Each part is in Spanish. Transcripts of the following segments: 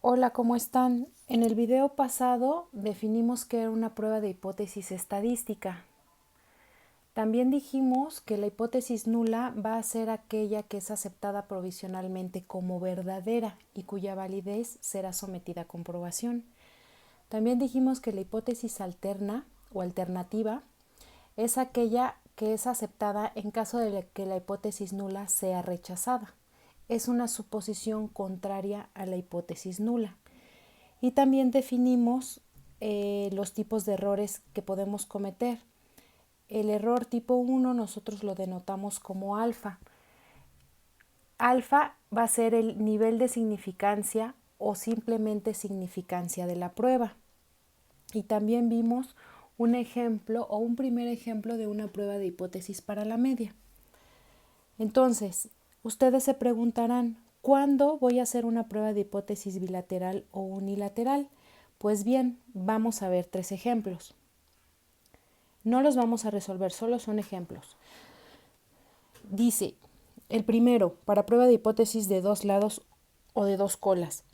Hola, ¿cómo están? En el video pasado definimos que era una prueba de hipótesis estadística. También dijimos que la hipótesis nula va a ser aquella que es aceptada provisionalmente como verdadera y cuya validez será sometida a comprobación. También dijimos que la hipótesis alterna o alternativa es aquella que es aceptada en caso de que la hipótesis nula sea rechazada. Es una suposición contraria a la hipótesis nula. Y también definimos los tipos de errores que podemos cometer. El error tipo 1 nosotros lo denotamos como alfa. Alfa va a ser el nivel de significancia o simplemente significancia de la prueba. Y también vimos un ejemplo o un primer ejemplo de una prueba de hipótesis para la media. Entonces, ustedes se preguntarán, ¿cuándo voy a hacer una prueba de hipótesis bilateral o unilateral? Pues bien, vamos a ver 3 ejemplos. No los vamos a resolver, solo son ejemplos. Dice, el primero, para prueba de hipótesis de 2 lados o de 2 colas.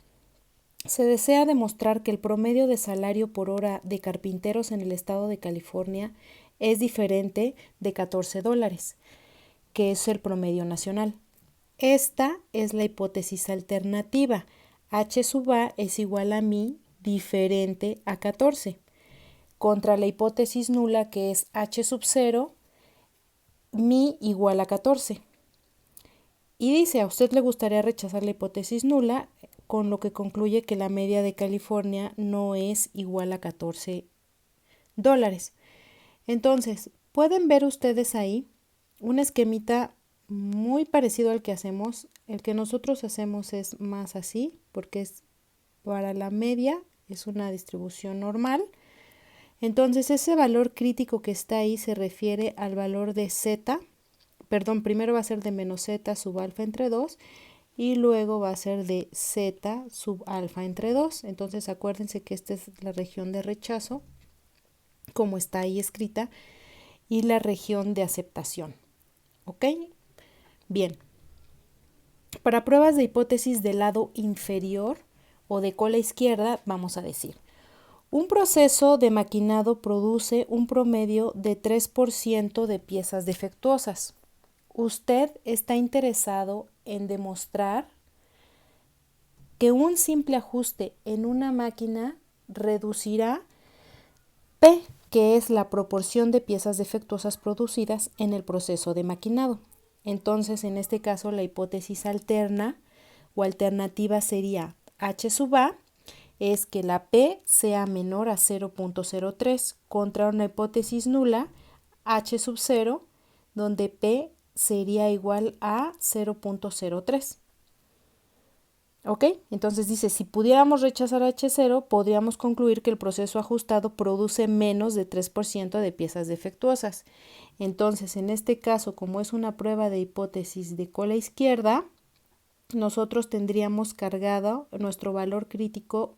Se desea demostrar que el promedio de salario por hora de carpinteros en el estado de California es diferente de $14, que es el promedio nacional. Esta es la hipótesis alternativa. H sub A es igual a mi diferente a 14. Contra la hipótesis nula, que es H sub 0, mi igual a 14. Y dice, a usted le gustaría rechazar la hipótesis nula, con lo que concluye que la media de California no es igual a $14. Entonces, pueden ver ustedes ahí un esquemita muy parecido al que hacemos. El que nosotros hacemos es más así, porque es para la media, es una distribución normal. Entonces, ese valor crítico que está ahí se refiere al valor de z, primero va a ser de menos z sub alfa entre 2 y luego va a ser de z sub alfa entre 2. Entonces, acuérdense que esta es la región de rechazo, como está ahí escrita, y la región de aceptación. ¿Ok? Bien. Para pruebas de hipótesis del lado inferior o de cola izquierda, vamos a decir, un proceso de maquinado produce un promedio de 3% de piezas defectuosas. Usted está interesado en demostrar que un simple ajuste en una máquina reducirá P, que es la proporción de piezas defectuosas producidas en el proceso de maquinado. Entonces, en este caso, la hipótesis alterna o alternativa sería H sub A es que la P sea menor a 0.03 contra una hipótesis nula H sub 0 donde P sería igual a 0.03. ¿Ok? Entonces dice, si pudiéramos rechazar H0, podríamos concluir que el proceso ajustado produce menos de 3% de piezas defectuosas. Entonces, en este caso, como es una prueba de hipótesis de cola izquierda, nosotros tendríamos cargado nuestro valor crítico,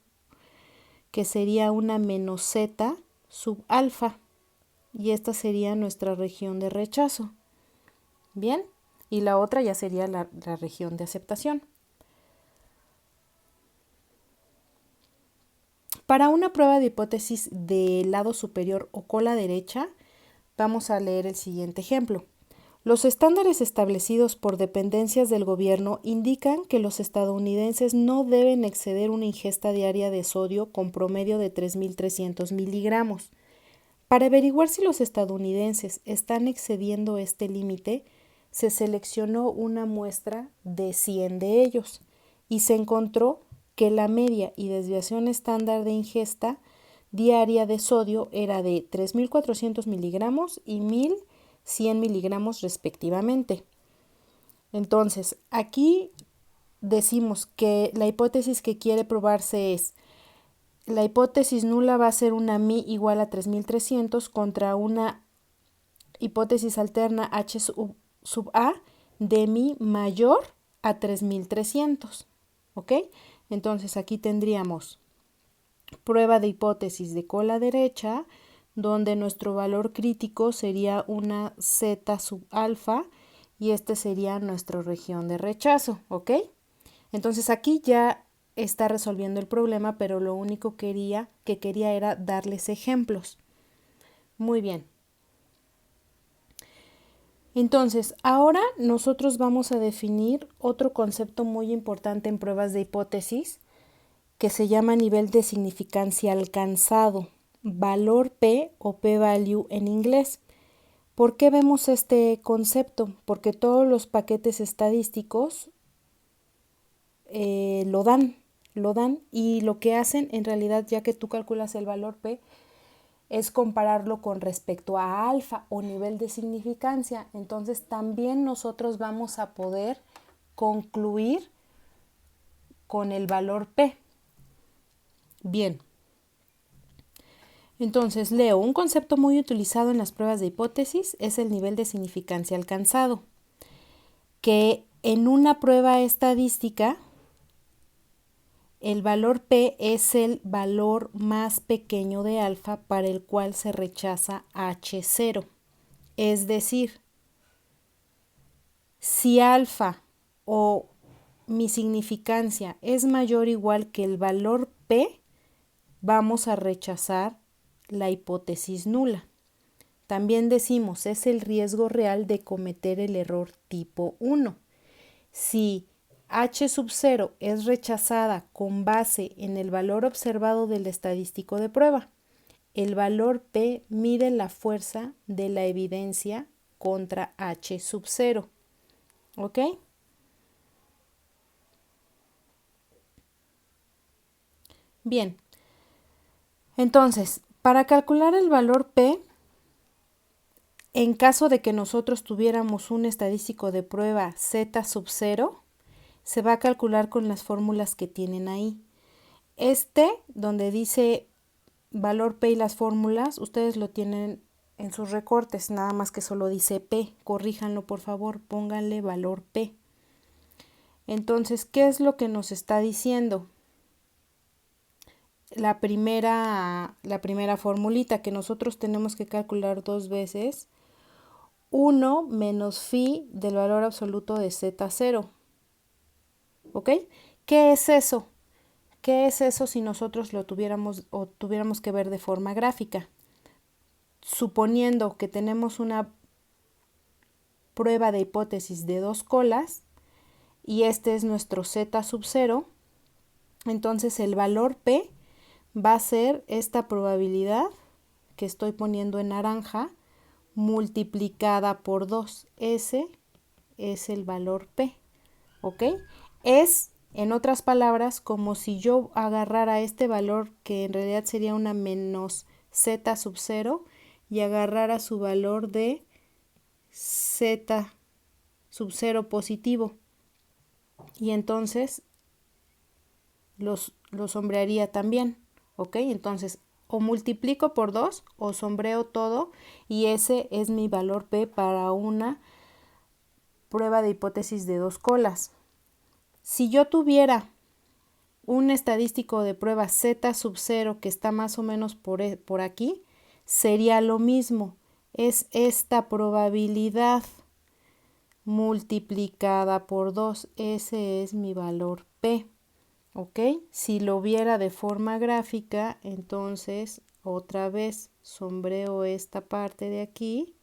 que sería una menos z sub alfa. Y esta sería nuestra región de rechazo. Bien, y la otra ya sería la región de aceptación. Para una prueba de hipótesis del lado superior o cola derecha, vamos a leer el siguiente ejemplo. Los estándares establecidos por dependencias del gobierno indican que los estadounidenses no deben exceder una ingesta diaria de sodio con promedio de 3.300 miligramos. Para averiguar si los estadounidenses están excediendo este límite, se seleccionó una muestra de 100 de ellos y se encontró que la media y desviación estándar de ingesta diaria de sodio era de 3.400 miligramos y 1.100 miligramos respectivamente. Entonces, aquí decimos que la hipótesis que quiere probarse es, la hipótesis nula va a ser una mi igual a 3.300 contra una hipótesis alterna H sub A de mi mayor a 3.300. ¿Ok? Entonces aquí tendríamos prueba de hipótesis de cola derecha, donde nuestro valor crítico sería una z sub alfa y este sería nuestra región de rechazo, ¿ok? Entonces aquí ya está resolviendo el problema, pero lo único que quería era darles ejemplos. Muy bien. Entonces, ahora nosotros vamos a definir otro concepto muy importante en pruebas de hipótesis que se llama nivel de significancia alcanzado, valor P o P-value en inglés. ¿Por qué vemos este concepto? Porque todos los paquetes estadísticos lo dan y lo que hacen en realidad, ya que tú calculas el valor P, es compararlo con respecto a alfa o nivel de significancia. Entonces también nosotros vamos a poder concluir con el valor P. Bien. Entonces leo, un concepto muy utilizado en las pruebas de hipótesis es el nivel de significancia alcanzado, que en una prueba estadística el valor P es el valor más pequeño de alfa para el cual se rechaza H0. Es decir, si alfa o mi significancia es mayor o igual que el valor P, vamos a rechazar la hipótesis nula. También decimos, es el riesgo real de cometer el error tipo 1. Si H sub 0 es rechazada con base en el valor observado del estadístico de prueba, el valor P mide la fuerza de la evidencia contra H sub 0. ¿Ok? Bien. Entonces, para calcular el valor P, en caso de que nosotros tuviéramos un estadístico de prueba Z sub 0, se va a calcular con las fórmulas que tienen ahí. Donde dice valor P y las fórmulas, ustedes lo tienen en sus recortes, nada más que solo dice P. Corríjanlo, por favor, pónganle valor P. Entonces, ¿qué es lo que nos está diciendo? La primera formulita que nosotros tenemos que calcular dos veces, 1 menos phi del valor absoluto de Z0. ¿Ok? ¿Qué es eso? ¿Qué es eso si nosotros lo tuviéramos que ver de forma gráfica? Suponiendo que tenemos una prueba de hipótesis de dos colas y este es nuestro Z sub 0, entonces el valor P va a ser esta probabilidad que estoy poniendo en naranja multiplicada por 2. Ese es el valor P. ¿Ok? Es, en otras palabras, como si yo agarrara este valor, que en realidad sería una menos Z sub 0, y agarrara su valor de Z sub 0 positivo. Y entonces lo sombrearía también. ¿Ok? Entonces, o multiplico por 2 o sombreo todo y ese es mi valor P para una prueba de hipótesis de dos colas. Si yo tuviera un estadístico de prueba Z sub 0 que está más o menos por aquí, sería lo mismo. Es esta probabilidad multiplicada por 2. Ese es mi valor P. ¿Ok? Si lo viera de forma gráfica, entonces otra vez sombreo esta parte de aquí.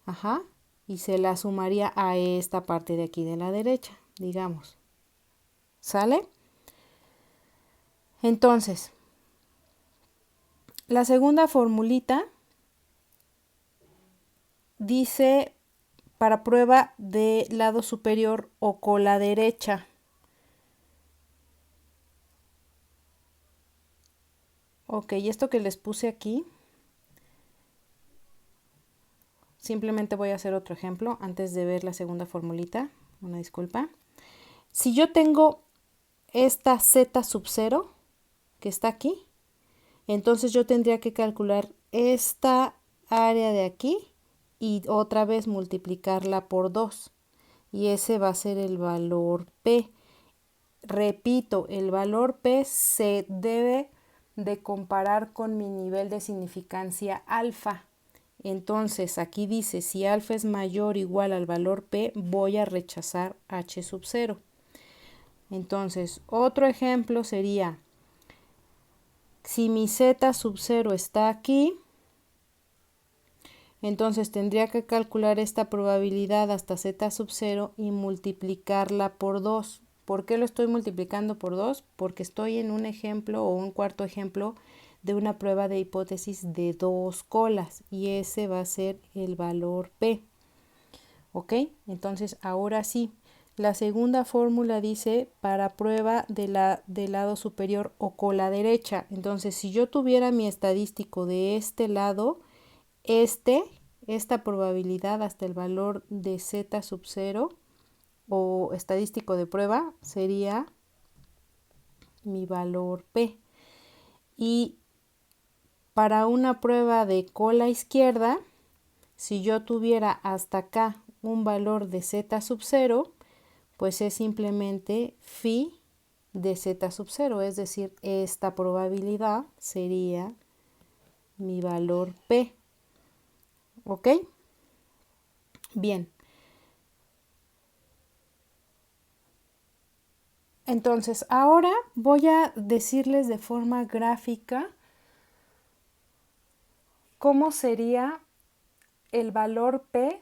Ajá. Y se la sumaría a esta parte de aquí de la derecha, digamos. ¿Sale? Entonces, la segunda formulita dice para prueba de lado superior o cola derecha. Ok, esto que les puse aquí, simplemente voy a hacer otro ejemplo antes de ver la segunda formulita. Una disculpa. Si yo tengo esta Z sub 0 que está aquí, entonces yo tendría que calcular esta área de aquí y otra vez multiplicarla por 2. Y ese va a ser el valor P. Repito, el valor P se debe de comparar con mi nivel de significancia alfa. Entonces aquí dice, si alfa es mayor o igual al valor P, voy a rechazar H sub 0. Entonces, otro ejemplo sería, si mi z sub 0 está aquí, entonces tendría que calcular esta probabilidad hasta z sub 0 y multiplicarla por 2. ¿Por qué lo estoy multiplicando por 2? Porque estoy en un ejemplo o un cuarto ejemplo de una prueba de hipótesis de 2 colas y ese va a ser el valor P. ¿Ok? Entonces ahora sí, la segunda fórmula dice para prueba del lado superior o cola derecha. Entonces si yo tuviera mi estadístico de este lado, esta probabilidad hasta el valor de z sub 0 o estadístico de prueba sería mi valor P. Y para una prueba de cola izquierda, si yo tuviera hasta acá un valor de z sub 0, pues es simplemente phi de z sub 0, es decir, esta probabilidad sería mi valor P. ¿Ok? Bien. Entonces, ahora voy a decirles de forma gráfica cómo sería el valor P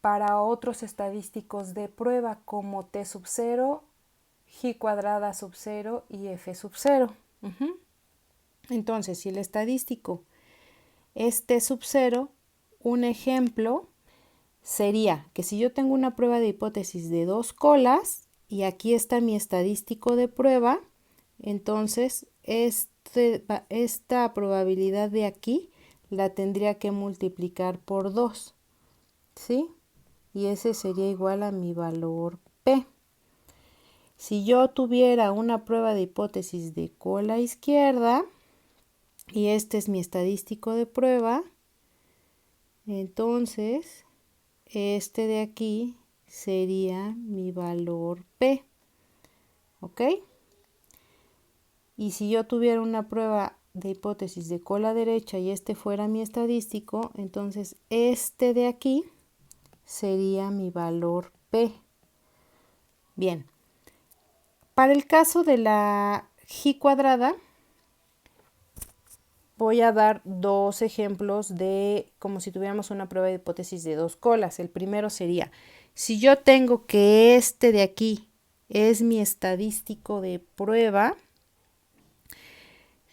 para otros estadísticos de prueba como T sub 0, G cuadrada sub 0 y F sub 0. Entonces, si el estadístico es T sub 0, un ejemplo sería que si yo tengo una prueba de hipótesis de 2 colas y aquí está mi estadístico de prueba, entonces esta probabilidad de aquí la tendría que multiplicar por 2, ¿sí? Y ese sería igual a mi valor P. Si yo tuviera una prueba de hipótesis de cola izquierda y este es mi estadístico de prueba, entonces este de aquí sería mi valor P. ¿Ok? Y si yo tuviera una prueba de hipótesis de cola derecha y este fuera mi estadístico, entonces este de aquí sería mi valor P. Bien. Para el caso de la G cuadrada, voy a dar dos ejemplos de como si tuviéramos una prueba de hipótesis de 2 colas. El primero sería, si yo tengo que este de aquí es mi estadístico de prueba,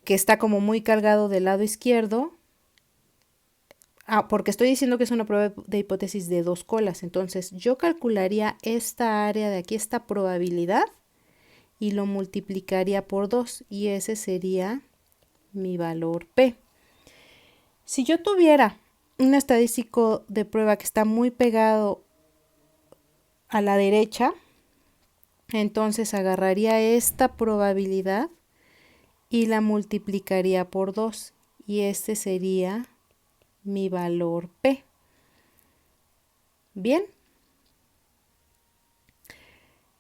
que está como muy cargado del lado izquierdo, porque estoy diciendo que es una prueba de hipótesis de 2 colas, entonces yo calcularía esta área de aquí, esta probabilidad, y lo multiplicaría por 2 y ese sería mi valor P. Si yo tuviera un estadístico de prueba que está muy pegado a la derecha, entonces agarraría esta probabilidad y la multiplicaría por 2 y este sería mi valor P. Bien.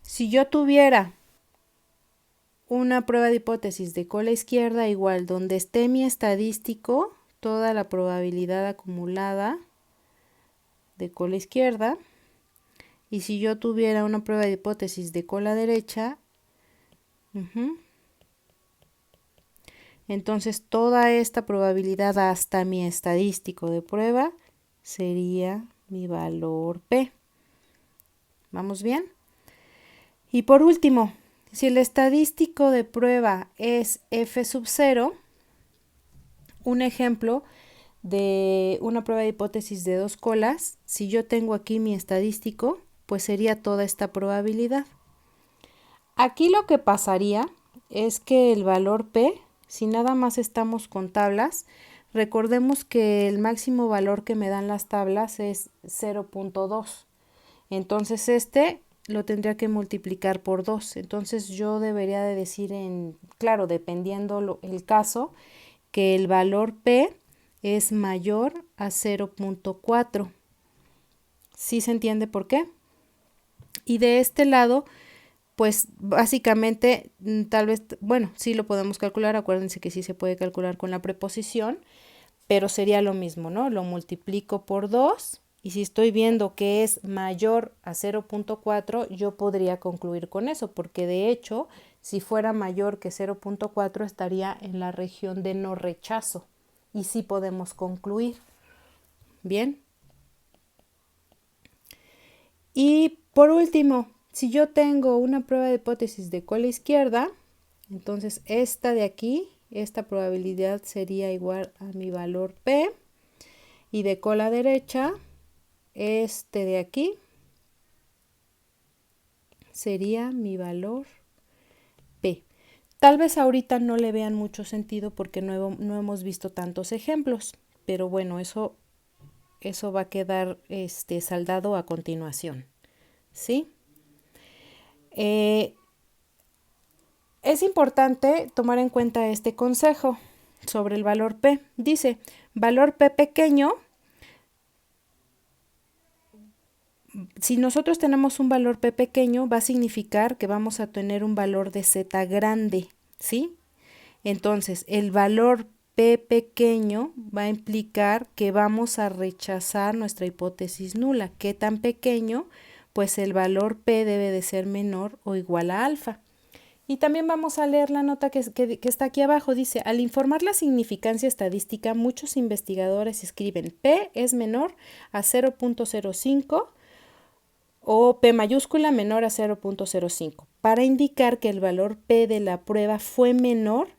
Si yo tuviera una prueba de hipótesis de cola izquierda igual, donde esté mi estadístico, toda la probabilidad acumulada de cola izquierda, y si yo tuviera una prueba de hipótesis de cola derecha, entonces toda esta probabilidad hasta mi estadístico de prueba sería mi valor P. ¿Vamos bien? Y por último, si el estadístico de prueba es F sub 0, un ejemplo de una prueba de hipótesis de 2 colas, si yo tengo aquí mi estadístico, pues sería toda esta probabilidad. Aquí lo que pasaría es que el valor P, si nada más estamos con tablas, recordemos que el máximo valor que me dan las tablas es 0.2. Entonces este lo tendría que multiplicar por 2. Entonces yo debería de decir, claro, dependiendo el caso, que el valor P es mayor a 0.4. ¿Sí se entiende por qué? Y de este lado, pues básicamente, tal vez, bueno, sí lo podemos calcular. Acuérdense que sí se puede calcular con la preposición, pero sería lo mismo, ¿no? Lo multiplico por 2 Y si estoy viendo que es mayor a 0.4, yo podría concluir con eso, porque de hecho, si fuera mayor que 0.4, estaría en la región de no rechazo. Y sí podemos concluir. Bien. Y por último, si yo tengo una prueba de hipótesis de cola izquierda, entonces esta de aquí, esta probabilidad sería igual a mi valor P. Y de cola derecha, este de aquí sería mi valor P. Tal vez ahorita no le vean mucho sentido porque no hemos visto tantos ejemplos, pero bueno, eso va a quedar saldado a continuación, ¿sí? Es importante tomar en cuenta este consejo sobre el valor P. Dice, valor P pequeño, si nosotros tenemos un valor P pequeño, va a significar que vamos a tener un valor de Z grande, ¿sí? Entonces, el valor P pequeño va a implicar que vamos a rechazar nuestra hipótesis nula. ¿Qué tan pequeño? Pues el valor P debe de ser menor o igual a alfa. Y también vamos a leer la nota que está aquí abajo. Dice, al informar la significancia estadística, muchos investigadores escriben P es menor a 0.05 o P mayúscula menor a 0.05 para indicar que el valor P de la prueba fue menor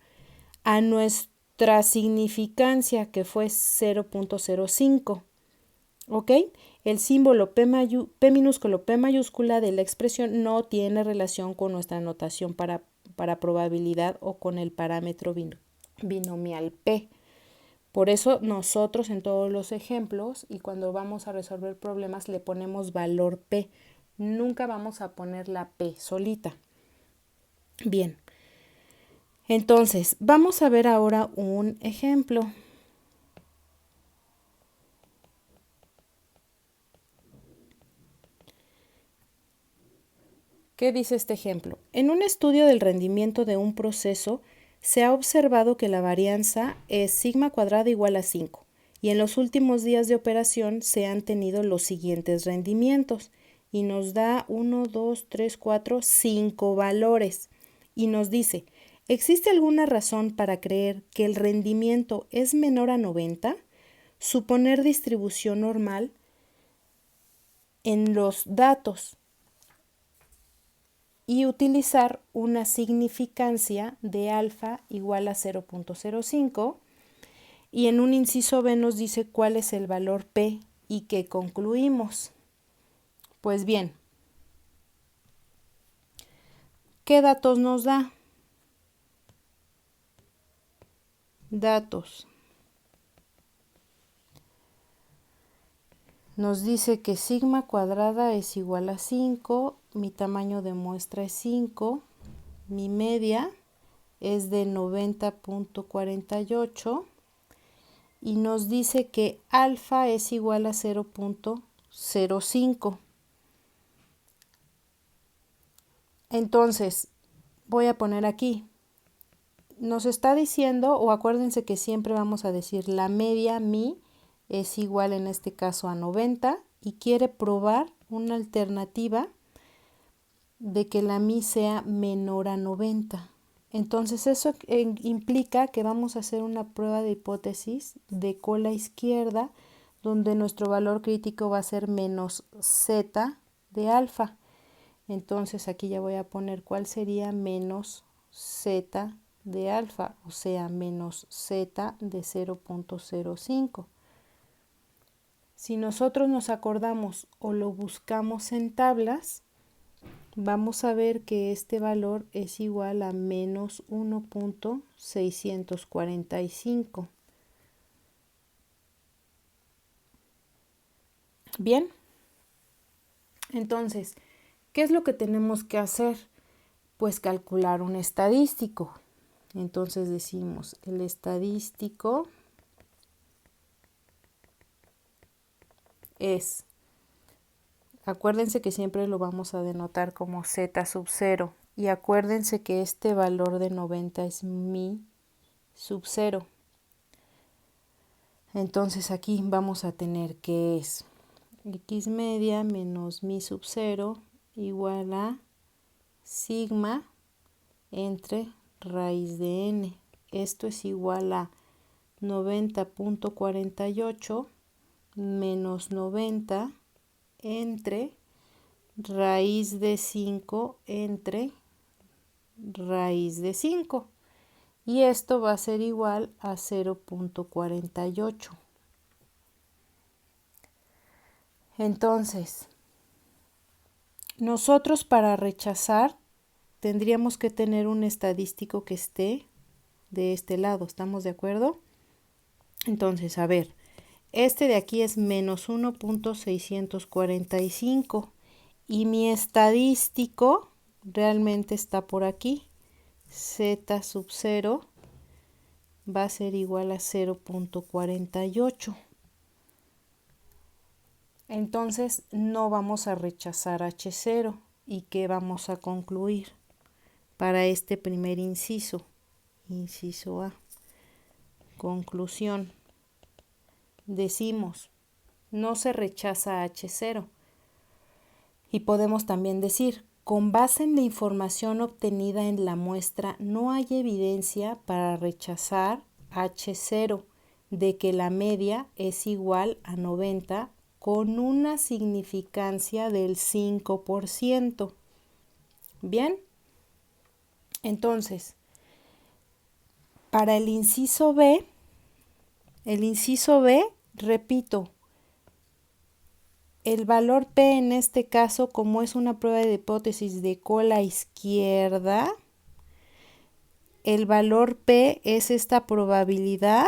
a nuestra significancia, que fue 0.05. ¿Ok? El símbolo P minúsculo P mayúscula de la expresión no tiene relación con nuestra notación para probabilidad o con el parámetro binomial P. Por eso nosotros en todos los ejemplos y cuando vamos a resolver problemas le ponemos valor P. Nunca vamos a poner la P solita. Bien. Entonces, vamos a ver ahora un ejemplo. ¿Qué dice este ejemplo? En un estudio del rendimiento de un proceso, se ha observado que la varianza es sigma cuadrada igual a 5 y en los últimos días de operación se han tenido los siguientes rendimientos y nos da 1, 2, 3, 4, 5 valores y nos dice, ¿existe alguna razón para creer que el rendimiento es menor a 90? Suponer distribución normal en los datos y utilizar una significancia de alfa igual a 0.05 y en un inciso B nos dice cuál es el valor P y que concluimos. Pues bien, ¿qué datos nos da? Datos. Nos dice que sigma cuadrada es igual a 5, mi tamaño de muestra es 5, mi media es de 90.48 y nos dice que alfa es igual a 0.05. Entonces, voy a poner aquí, nos está diciendo, o acuérdense que siempre vamos a decir la media mi es igual en este caso a 90 y quiere probar una alternativa de que la mi sea menor a 90. Entonces eso implica que vamos a hacer una prueba de hipótesis de cola izquierda donde nuestro valor crítico va a ser menos z de alfa. Entonces aquí ya voy a poner cuál sería menos z de alfa, o sea, menos z de 0.05. Si nosotros nos acordamos o lo buscamos en tablas, vamos a ver que este valor es igual a menos 1.645. Bien, entonces, ¿qué es lo que tenemos que hacer? Pues calcular un estadístico. Entonces decimos, el estadístico es, acuérdense que siempre lo vamos a denotar como z sub 0 y acuérdense que este valor de 90 es mi sub 0. Entonces aquí vamos a tener que es X media menos mi sub 0 igual a sigma entre raíz de n. Esto es igual a 90.48 menos 90 entre raíz de 5 entre raíz de 5. Y esto va a ser igual a 0.48. Entonces, nosotros para rechazar tendríamos que tener un estadístico que esté de este lado, ¿estamos de acuerdo? Entonces, a ver, este de aquí es menos 1.645 y mi estadístico realmente está por aquí. Z sub 0 va a ser igual a 0.48. Entonces no vamos a rechazar H0. ¿Y qué vamos a concluir para este primer inciso? Inciso A. Conclusión. Decimos, no se rechaza H0. Y podemos también decir, con base en la información obtenida en la muestra, no hay evidencia para rechazar H0 de que la media es igual a 90 con una significancia del 5%. Bien, entonces, para el inciso B, repito, el valor P en este caso, como es una prueba de hipótesis de cola izquierda, el valor P es esta probabilidad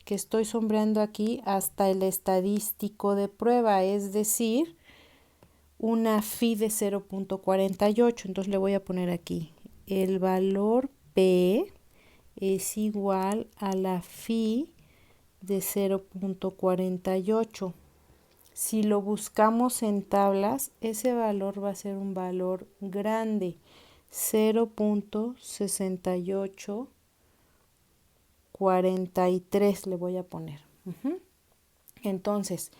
que estoy sombreando aquí hasta el estadístico de prueba, es decir, una phi de 0.48. Entonces le voy a poner aquí, el valor P es igual a la phi de 0.48. Si lo buscamos en tablas, ese valor va a ser un valor grande, 0.6843 le voy a poner. Entonces,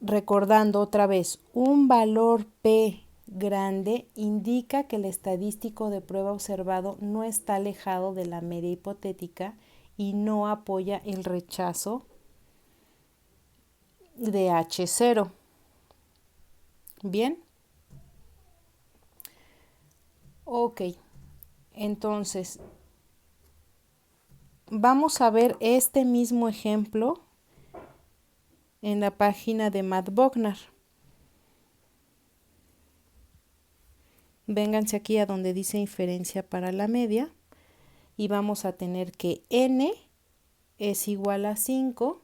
recordando otra vez, un valor P grande indica que el estadístico de prueba observado no está alejado de la media hipotética y no apoya el rechazo de H0. Bien. Ok. Entonces, vamos a ver este mismo ejemplo en la página de Matt Bognar. Vénganse aquí a donde dice inferencia para la media y vamos a tener que n es igual a 5.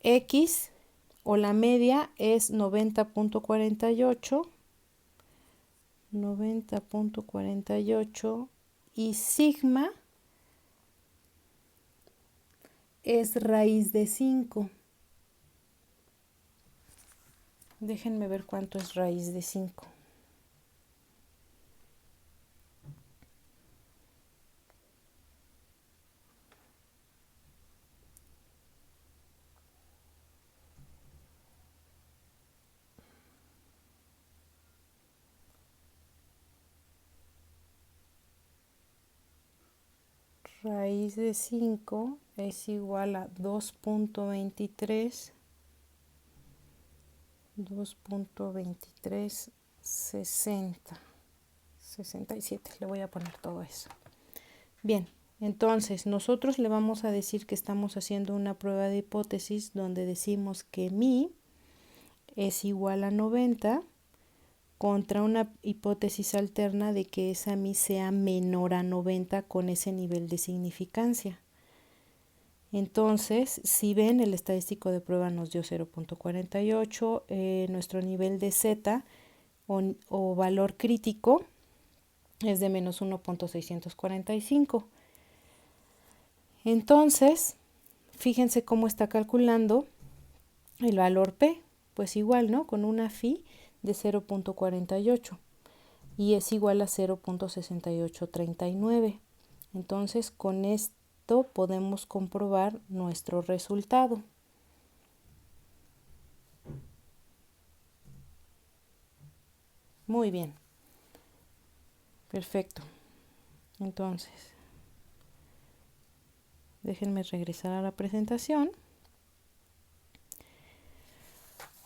X o la media es 90.48 y sigma es raíz de 5. Déjenme ver cuánto es raíz de 5. Raíz de 5 es igual a 2.23, 60, 67. Le voy a poner todo eso. Bien, entonces nosotros le vamos a decir que estamos haciendo una prueba de hipótesis donde decimos que mi es igual a 90 contra una hipótesis alterna de que esa mi sea menor a 90 con ese nivel de significancia. Entonces, si ven, el estadístico de prueba nos dio 0.48, nuestro nivel de Z o valor crítico es de menos 1.645. Entonces, fíjense cómo está calculando el valor P, pues igual, ¿no? Con una phi de 0.48 y es igual a 0.6839. Entonces, con esto podemos comprobar nuestro resultado. Muy bien. Perfecto. Entonces, déjenme regresar a la presentación.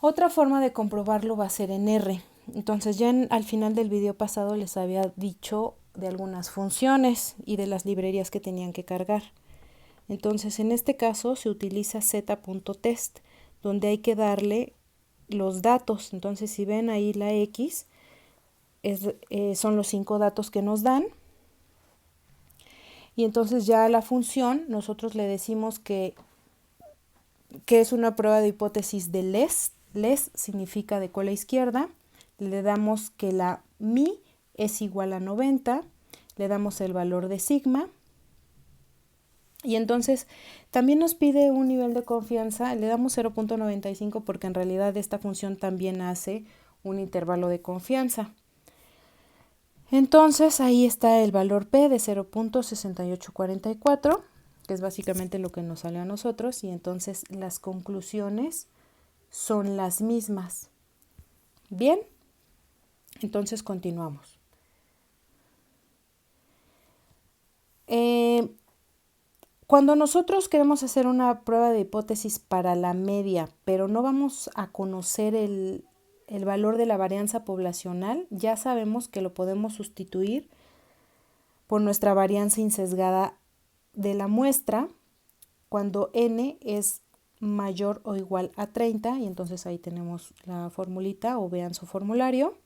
Otra forma de comprobarlo va a ser en R. Entonces ya al final del video pasado les había dicho de algunas funciones y de las librerías que tenían que cargar. Entonces en este caso se utiliza z.test, donde hay que darle los datos. Entonces si ven ahí la X, son los 5 datos que nos dan. Y entonces ya a la función nosotros le decimos que es una prueba de hipótesis de LES. LES significa de cola izquierda. Le damos que la mi es igual a 90. Le damos el valor de sigma. Y entonces también nos pide un nivel de confianza. Le damos 0.95 porque en realidad esta función también hace un intervalo de confianza. Entonces ahí está el valor P de 0.6844, que es básicamente lo que nos sale a nosotros, y entonces las conclusiones son las mismas. Bien, entonces continuamos. Cuando nosotros queremos hacer una prueba de hipótesis para la media, pero no vamos a conocer el valor de la varianza poblacional, ya sabemos que lo podemos sustituir por nuestra varianza insesgada de la muestra cuando n es mayor o igual a 30, y entonces ahí tenemos la formulita, o vean su formulario.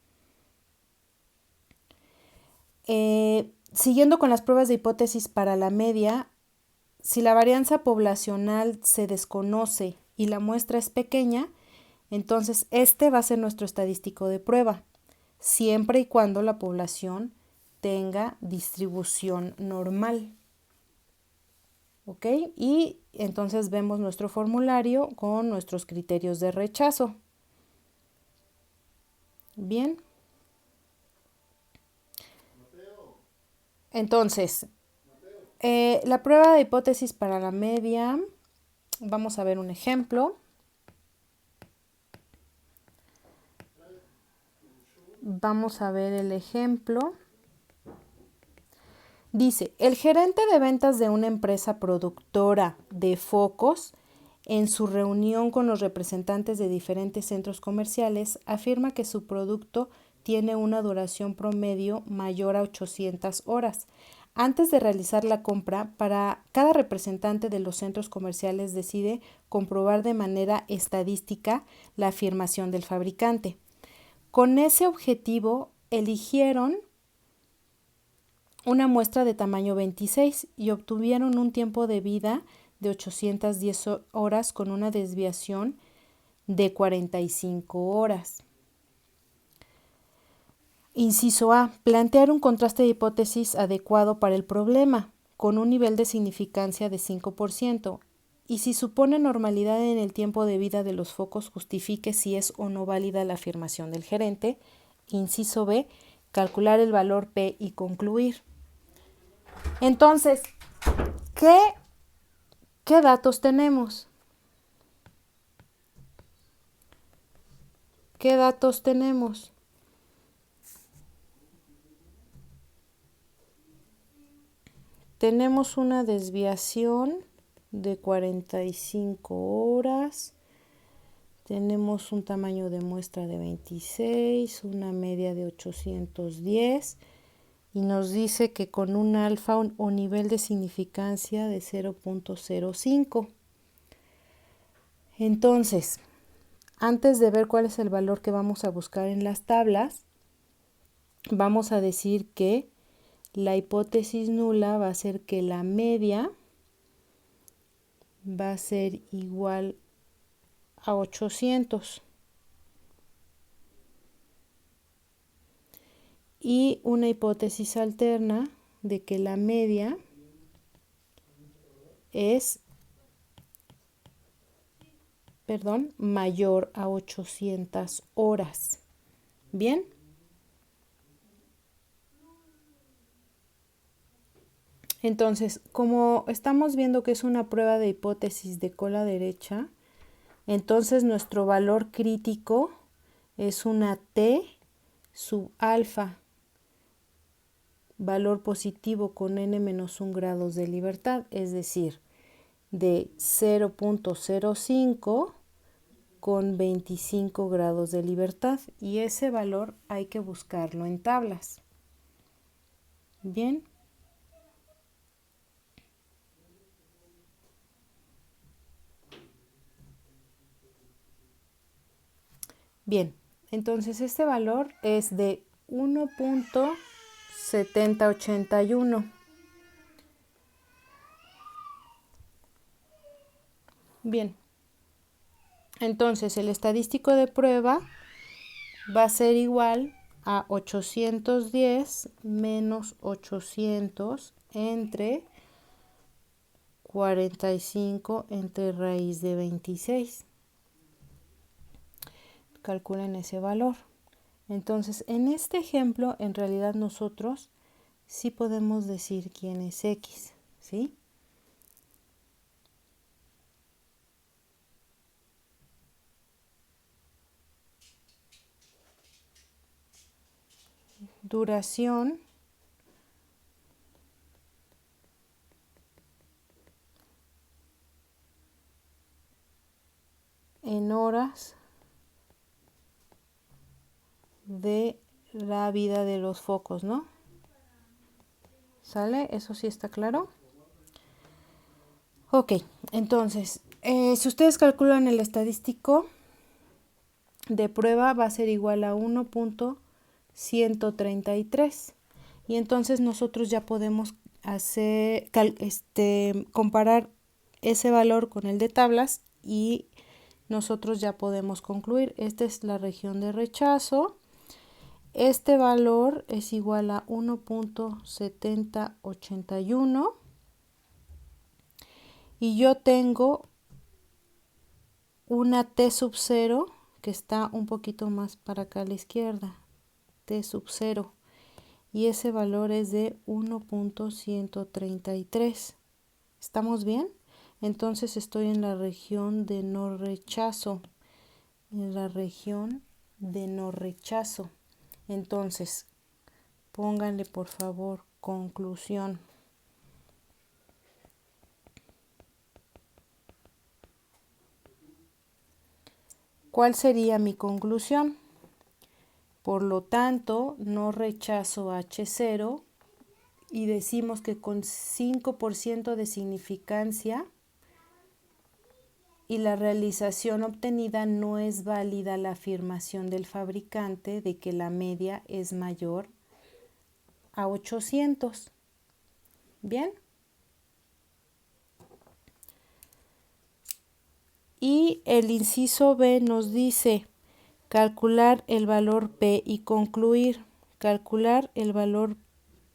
Siguiendo con las pruebas de hipótesis para la media, si la varianza poblacional se desconoce y la muestra es pequeña, entonces este va a ser nuestro estadístico de prueba, siempre y cuando la población tenga distribución normal. ¿Ok? Y entonces vemos nuestro formulario con nuestros criterios de rechazo. Bien. Entonces, la prueba de hipótesis para la media, vamos a ver un ejemplo. Vamos a ver el ejemplo. Dice, el gerente de ventas de una empresa productora de focos, en su reunión con los representantes de diferentes centros comerciales, afirma que su producto tiene una duración promedio mayor a 800 horas. Antes de realizar la compra, para cada representante de los centros comerciales decide comprobar de manera estadística la afirmación del fabricante. Con ese objetivo, eligieron una muestra de tamaño 26 y obtuvieron un tiempo de vida de 810 horas con una desviación de 45 horas. Inciso A. Plantear un contraste de hipótesis adecuado para el problema, con un nivel de significancia de 5%, y si supone normalidad en el tiempo de vida de los focos, justifique si es o no válida la afirmación del gerente. Inciso B. Calcular el valor P y concluir. Entonces, ¿qué datos tenemos? ¿Qué datos tenemos? Tenemos una desviación de 45 horas. Tenemos un tamaño de muestra de 26, una media de 810. Y nos dice que con un alfa o nivel de significancia de 0.05. Entonces, antes de ver cuál es el valor que vamos a buscar en las tablas, vamos a decir que la hipótesis nula va a ser que la media va a ser igual a 800. Y una hipótesis alterna de que la media es, mayor a 800 horas. ¿Bien? Entonces, como estamos viendo que es una prueba de hipótesis de cola derecha, entonces nuestro valor crítico es una T sub alfa, valor positivo con n-1 grados de libertad, es decir, de 0.05 con 25 grados de libertad, y ese valor hay que buscarlo en tablas. Bien. Bien, entonces este valor es de 1.7081. Bien, entonces el estadístico de prueba va a ser igual a 810 menos 800 entre 45 entre raíz de 26. Calculen ese valor. Entonces, en este ejemplo, en realidad nosotros sí podemos decir quién es X, ¿sí? Duración en horas de la vida de los focos, ¿no? ¿Sale? ¿Eso sí está claro? Ok, entonces, si ustedes calculan el estadístico de prueba va a ser igual a 1.133. Y entonces nosotros ya podemos hacer, comparar ese valor con el de tablas y nosotros ya podemos concluir. Esta es la región de rechazo. Este valor es igual a 1.7081 y yo tengo una T sub 0 que está un poquito más para acá a la izquierda, T sub 0, y ese valor es de 1.133. ¿Estamos bien? Entonces estoy en la región de no rechazo, en la región de no rechazo. Entonces, pónganle por favor conclusión. ¿Cuál sería mi conclusión? Por lo tanto, no rechazo H0 y decimos que con 5% de significancia y la realización obtenida no es válida la afirmación del fabricante de que la media es mayor a 800. ¿Bien? Y el inciso B nos dice calcular el valor P y concluir. Calcular el valor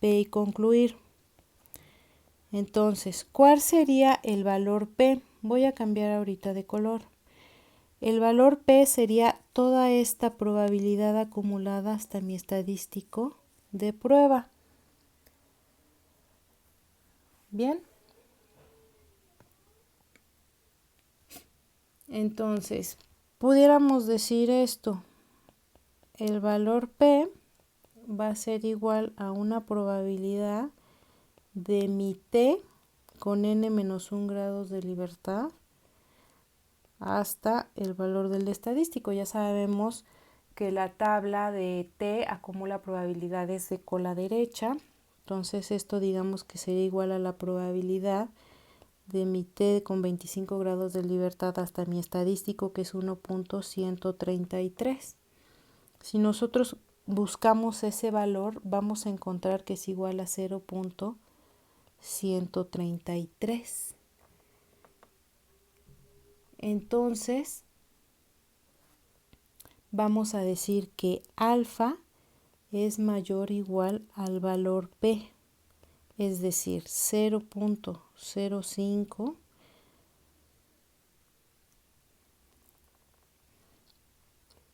P y concluir. Entonces, ¿cuál sería el valor P? Voy a cambiar ahorita de color. El valor P sería toda esta probabilidad acumulada hasta mi estadístico de prueba. Bien. Entonces, pudiéramos decir esto. El valor P va a ser igual a una probabilidad de mi T con n-1 grados de libertad hasta el valor del estadístico. Ya sabemos que la tabla de T acumula probabilidades de cola derecha. Entonces esto digamos que sería igual a la probabilidad de mi T con 25 grados de libertad hasta mi estadístico, que es 1.133. Si nosotros buscamos ese valor, vamos a encontrar que es igual a 0.133. Entonces, vamos a decir que alfa es mayor o igual al valor P, es decir, 0.05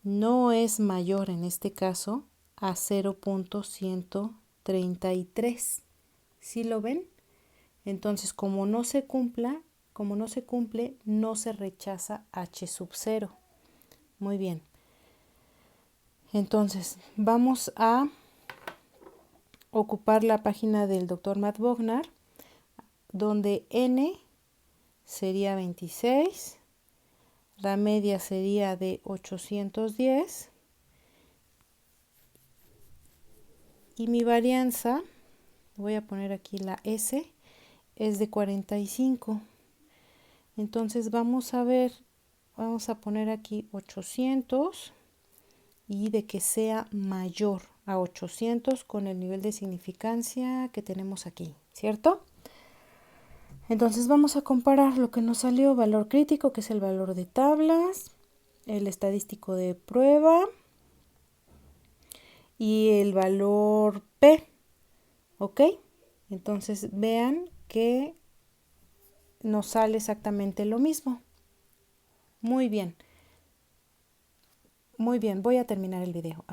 no es mayor en este caso a 0.133. ¿Sí lo ven? Entonces, como no se cumple, no se rechaza H sub 0. Muy bien. Entonces, vamos a ocupar la página del Dr. Matt Bognar, donde N sería 26, la media sería de 810 y mi varianza, voy a poner aquí la S, es de 45. Entonces vamos a ver, vamos a poner aquí 800 y de que sea mayor a 800 con el nivel de significancia que tenemos aquí, ¿cierto? Entonces vamos a comparar lo que nos salió, valor crítico, que es el valor de tablas, el estadístico de prueba y el valor P, ¿ok? Entonces vean que nos sale exactamente lo mismo. Muy bien, voy a terminar el video.